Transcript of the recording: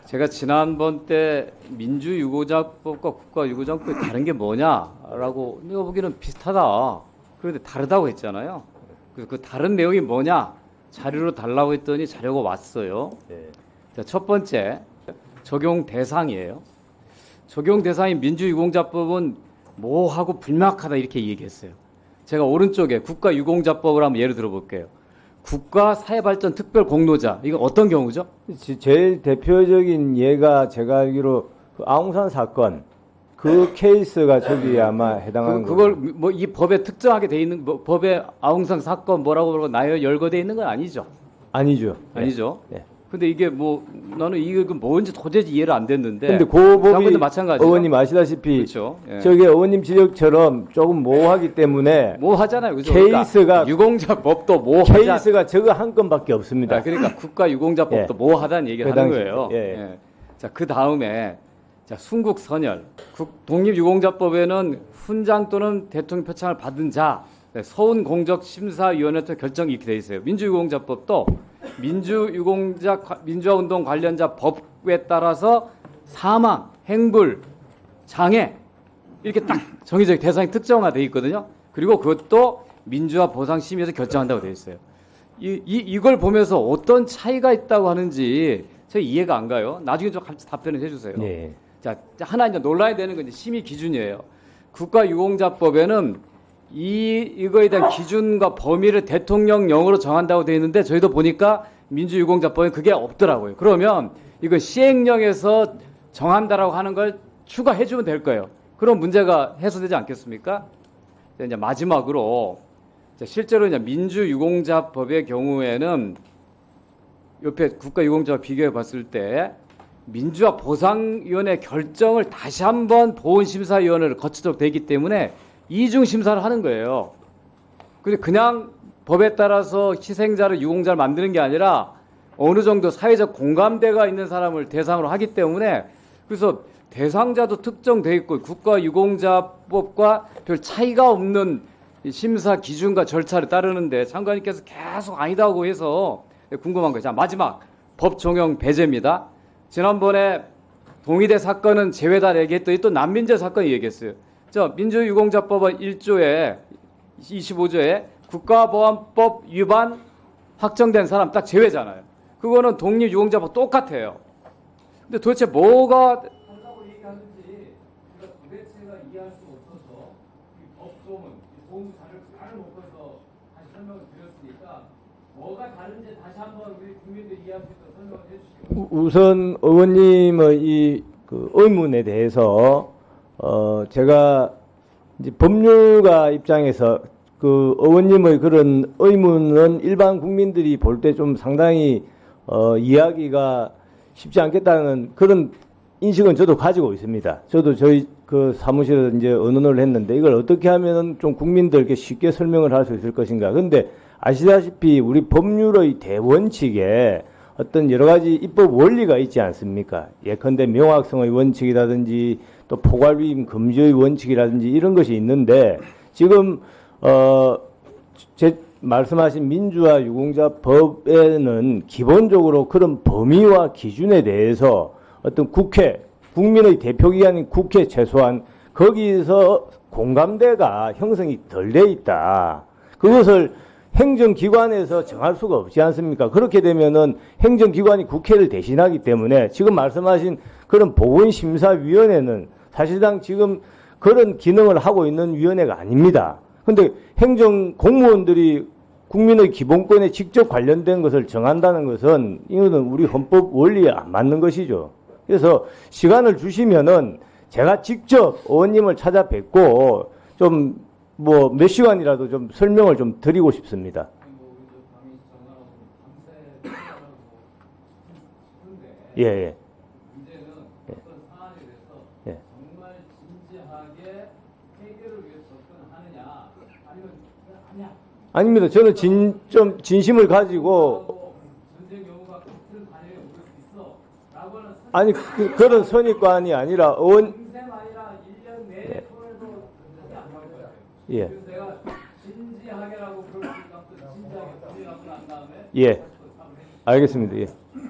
제가 지난번 때 민주유공자법과 국가유공자법이 다른 게 뭐냐라고 내가 보기에는 비슷하다. 그런데 다르다고 했잖아요. 그래서 그 다른 내용이 뭐냐 자료로 달라고 했더니 자료가 왔어요. 네. 자, 첫 번째 적용 대상이에요. 적용 대상인 민주유공자법은 모호하고 불명확하다 이렇게 얘기했어요. 제가 오른쪽에 국가유공자법을 한번 예를 들어볼게요. 국가사회발전특별공로자 이거 어떤 경우죠? 제일 대표적인 예가 제가 알기로 그 아웅산 사건 그 케이스가 저기 아마 해당하는 거죠. 그걸 뭐 이 법에 특정하게 돼 있는 뭐 법에 아웅산 사건 뭐라고 나열 열거돼 있는 건 아니죠? 아니죠. 아니죠. 네. 근데 이게 뭐 나는 이게 뭔지 도저히 이해를 안 됐는데. 근데 그 법이 마찬가지죠. 의원님 아시다시피 그렇죠. 예. 저게 의원님 지적처럼 조금 모호하기 때문에 뭐 하잖아요. 그죠? 케이스가 그러니까 유공자법도 모호하자. 케이스가 저거 한 건밖에 없습니다. 그러니까 국가유공자법도 예. 모호하다는 얘기를 그 하는 당시, 거예요. 예. 예. 자, 그 다음에 자, 순국선열 독립유공자법에는 훈장 또는 대통령 표창을 받은 자 서운공적심사위원회 통해 결정이 이렇게 돼 있어요. 민주유공자법도 민주화운동 관련자 법에 따라서 사망, 행불, 장애 이렇게 딱 정의적 대상이 특정화돼 있거든요. 그리고 그것도 민주화 보상심의에서 결정한다고 돼 있어요. 이걸 보면서 어떤 차이가 있다고 하는지 저 이해가 안 가요. 나중에 좀 같이 답변을 해주세요. 네. 자, 하나 이제 논란이 되는 건 이제 심의 기준이에요. 국가유공자법에는 이거에 대한 기준과 범위를 대통령령으로 정한다고 되어 있는데 저희도 보니까 민주유공자법에 그게 없더라고요. 그러면 이건 시행령에서 정한다라고 하는 걸 추가해주면 될 거예요. 그럼 문제가 해소되지 않겠습니까? 이제 마지막으로 실제로 이제 민주유공자법의 경우에는 옆에 국가유공자와 비교해 봤을 때 민주화 보상위원회 결정을 다시 한번 보훈심사위원회를 거치도록 되어 있기 때문에 이중 심사를 하는 거예요. 근데 그냥 법에 따라서 희생자를 유공자를 만드는 게 아니라 어느 정도 사회적 공감대가 있는 사람을 대상으로 하기 때문에 그래서 대상자도 특정돼 있고 국가유공자법과 별 차이가 없는 심사 기준과 절차를 따르는데 장관님께서 계속 아니다고 해서 궁금한 거예요. 자, 마지막 법 적용 배제입니다. 지난번에 동의대 사건은 제외다 얘기했더니 또 난민제 사건이 얘기했어요. 저 민주유공자법은 1조에 25조에 국가보안법 위반 확정된 사람 딱 제외잖아요. 그거는 독립유공자법 똑같아요. 근데 도대체 뭐가 한다고 얘기하는지 우리가 도대체가 이해할 수 없어서 이 법조문, 보훈 자료를 잘 못 봐서 다시 설명을 드렸으니까 뭐가 다른지 다시 한번 우리 국민들 이해할 수 있도록 설명을 해주시고. 우선 의원님의 그 의문에 대해서 제가 이제 법률가 입장에서 그 의원님의 그런 의문은 일반 국민들이 볼 때 좀 상당히 이해하기가 쉽지 않겠다는 그런 인식은 저도 가지고 있습니다. 저도 저희 그 사무실에서 이제 의논을 했는데 이걸 어떻게 하면 좀 국민들께 쉽게 설명을 할 수 있을 것인가. 근데 아시다시피 우리 법률의 대원칙에 어떤 여러 가지 입법 원리가 있지 않습니까? 예컨대 명확성의 원칙이라든지 또 포괄위임 금지의 원칙이라든지 이런 것이 있는데 지금 제 말씀하신 민주화 유공자법에는 기본적으로 그런 범위와 기준에 대해서 어떤 국회, 국민의 대표기관인 국회 최소한 거기서 공감대가 형성이 덜 돼 있다. 그것을 행정기관에서 정할 수가 없지 않습니까? 그렇게 되면은 행정기관이 국회를 대신하기 때문에 지금 말씀하신 그런 보훈심사위원회는 사실상 지금 그런 기능을 하고 있는 위원회가 아닙니다. 근데 행정 공무원들이 국민의 기본권에 직접 관련된 것을 정한다는 것은 이거는 우리 헌법 원리에 안 맞는 것이죠. 그래서 시간을 주시면은 제가 직접 의원님을 찾아뵙고 좀 뭐 몇 시간이라도 좀 설명을 좀 드리고 싶습니다. 예, 예. 문제는 어떤 사안에 대해서 예. 정말 진지하게 해결을 위해 접근하느냐 아니면 아니야. 아닙니다. 저는 좀 진심을 가지고 전쟁 경우가 같은 단위에 오를 수 있어라고 하는 아니 그런 선입관이 아니라 의원 인생 아니라 1년 내내 토론해도 답이 안 나올 거예요. 예. 그래서 내가 진지하게라고 그럴 수 있다. 진지하게 답이 나고 난 다음에 예. 알겠습니다. 예.